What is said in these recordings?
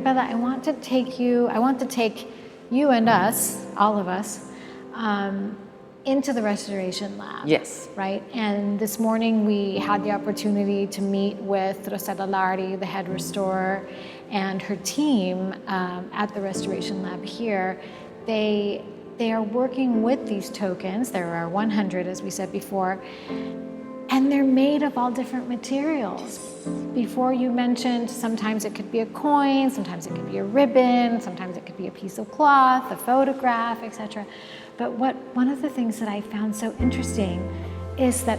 Arabella, I want to take you and us, all of us, into the restoration lab. Yes. Right? And this morning we had the opportunity to meet with Rosella Lardi, the head restorer, and her team at the restoration lab here. They are working with these tokens. There are 100, as we said before, and they're made of all different materials. Before you mentioned, sometimes it could be a coin, sometimes it could be a ribbon, sometimes it could be a piece of cloth, a photograph, etc. But one of the things that I found so interesting is that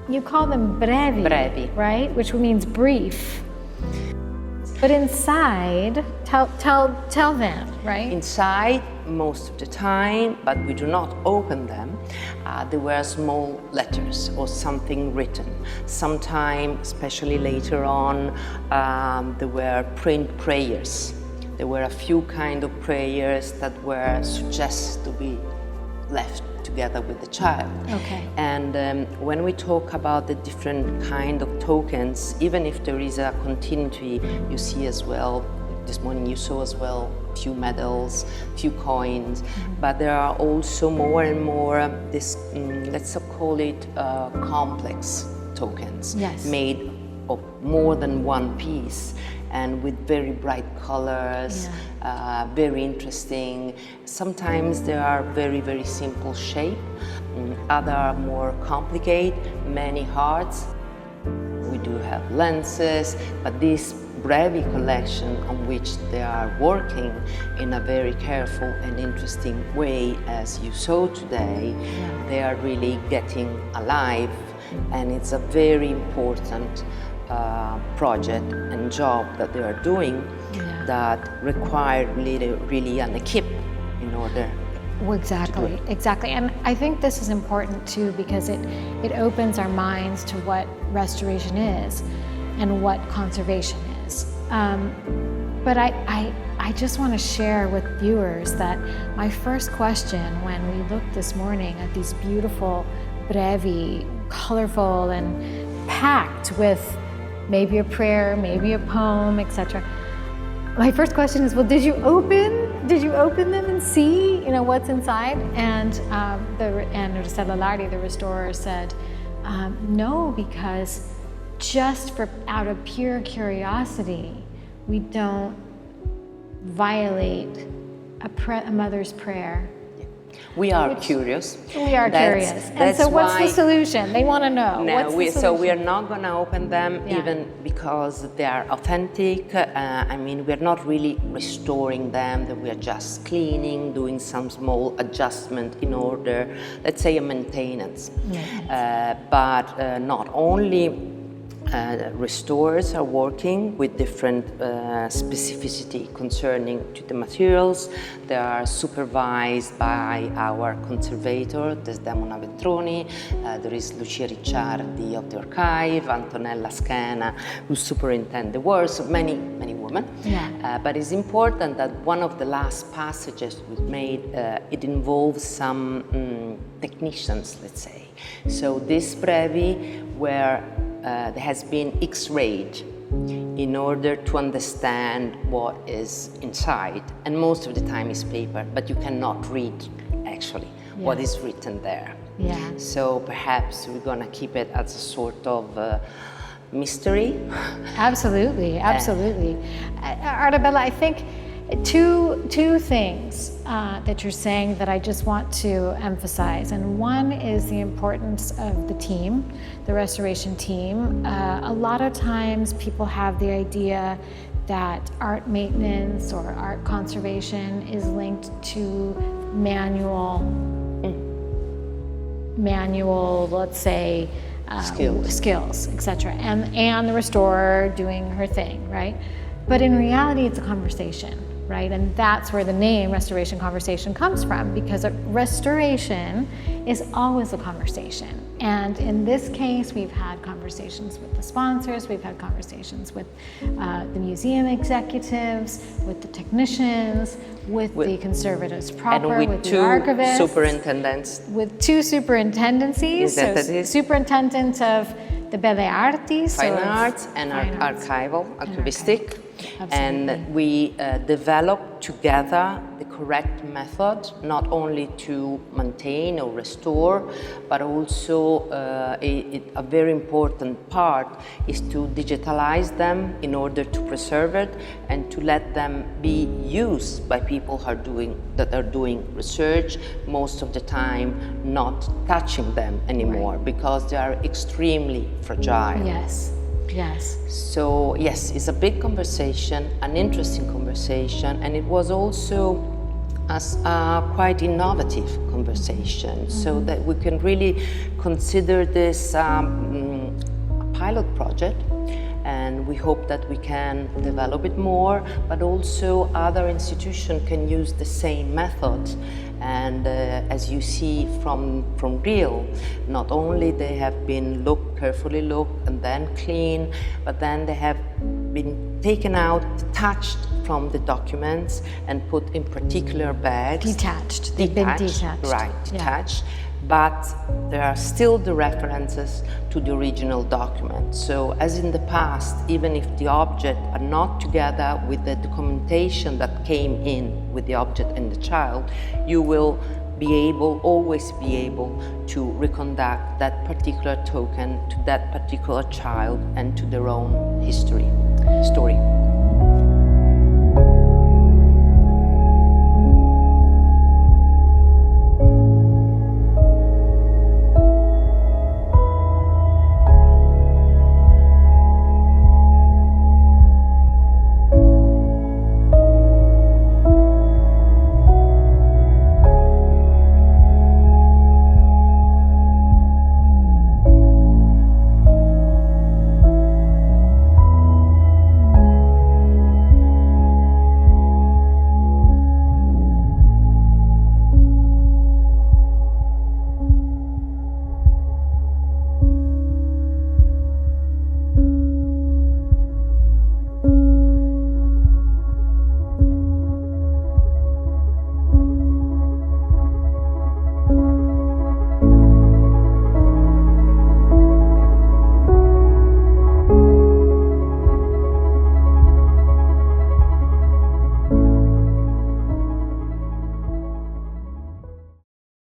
you call them brevi, right? Which means brief. But inside, tell them, right? Inside, most of the time, but we do not open them, there were small letters or something written. Sometimes, especially later on, there were print prayers. There were a few kind of prayers that were suggested to be left together with the child. Okay. And when we talk about the different kind of tokens, even if there is a continuity, you see as well, this morning you saw as well, few medals, few coins, but there are also more and more this, let's call it complex tokens, yes, made of more than one piece and with very bright colors, very interesting. Sometimes they are very, very simple shape, other are more complicated, many hearts. We do have lenses, but this Brevi collection on which they are working in a very careful and interesting way, as you saw today, they are really getting alive, and it's a very important project and job that they are doing that require really an equip in order. Well, exactly. And I think this is important too, because it opens our minds to what restoration is and what conservation is. But I just want to share with viewers that my first question when we looked this morning at these beautiful brevi, colorful and packed with maybe a prayer, maybe a poem, etc. My first question is, well, did you open them and see, what's inside? And Rosella Lardi, the restorer, said, no, because just out of pure curiosity, we don't violate a mother's prayer. We are curious. We are curious. And so what's the solution? They want to know. So we are not going to open them even because they are authentic. We are not really restoring them. We are just cleaning, doing some small adjustment in order, let's say, a maintenance. But not only restorers are working with different specificity concerning to the materials. They are supervised by our conservator, Desdemona Vetroni. There is Lucia Ricciardi of the archive, Antonella Schena, who superintend the work, so many women. But it's important that one of the last passages we made, it involves some technicians, let's say. So this brevi where there has been X-rayed in order to understand what is inside, and most of the time is paper, but you cannot read actually what is written there. So perhaps we're gonna keep it as a sort of mystery. Absolutely. Arabella, I think two things that you're saying that I just want to emphasize, and one is the importance of the team, the restoration team. A lot of times people have the idea that art maintenance or art conservation is linked to manual, let's say, skills, etc., and the restorer doing her thing, right? But in reality, it's a conversation, right? And that's where the name Restoration Conversation comes from, because restoration is always a conversation. And in this case, we've had conversations with the sponsors, we've had conversations with the museum executives, with the technicians, with the conservators proper, and with the archivists. Superintendents. With two superintendencies, so superintendent of the Belle Arti, Fine Arts and archival, archivistic. And we developed together the correct method, not only to maintain or restore, but also a very important part is to digitalize them in order to preserve it and to let them be used by people that are doing research, most of the time not touching them anymore because they are extremely fragile. Yes. Yes. So yes, it's a big conversation, an interesting conversation, and it was also a quite innovative conversation, so that we can really consider this a pilot project, and we hope that we can develop it more, but also other institutions can use the same methods. And as you see from Rio, not only they have been carefully looked and then cleaned, but then they have been taken out, detached from the documents and put in particular bags. Detached. They've been detached. Right, Yeah. detached. But there are still the references to the original document. So as in the past, even if the objects are not together with the documentation that came in with the object and the child, you will always be able to reconduct that particular token to that particular child and to their own story.